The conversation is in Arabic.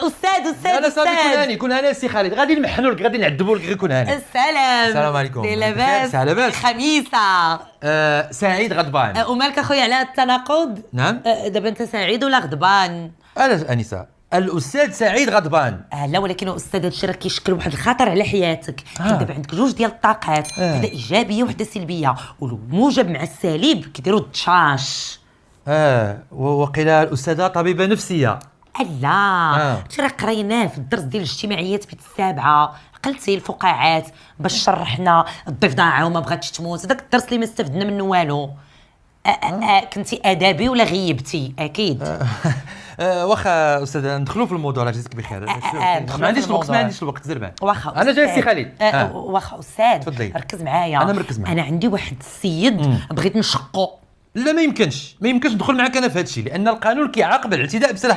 استاذ انا صافي كون هاني سي خالد غادي نمحنوا لك غادي نعذبوا لك غير كون هاني. السلام عليكم. لاباس لاباس خميسه. سعيد غضبان. ومالك اخويا على التناقض؟ نعم. دابا انت سعيد ولا غضبان؟ انا انسه الاستاذ سعيد غضبان. لا ولكن استاذ هادشي راه كيشكل واحد الخطر على حياتك. حيت دابا عندك جوج ديال الطاقات، وحده ايجابيه وحده سلبيه، والموجب مع السالب كيديروا التشاش. وقيل الاستاذه طبيبه نفسيه. لا شي راه قريناه في الدرس ديال الاجتماعيات بيت السابعه، قلتي الفقاعات باش شرحنا الضفدعه وما بغاتش تموت، داك الدرس اللي ما استفدنا منه والو. كنتي ادبي ولا غيبتي؟ اكيد. واخا استاذ ندخلوا في الموضوع. الله يجزيك بخير. ما عنديش الوقت زربان. واخا انا جاي سي خالد. واخا استاذ تفضلي. ركز معايا. انا مركز معاك. انا عندي واحد السيد بغيت نشقو. لا ما يمكنش ندخل معك انا في هذا الشيء، لان القانون كيعاقب على الاعتداء بسلاح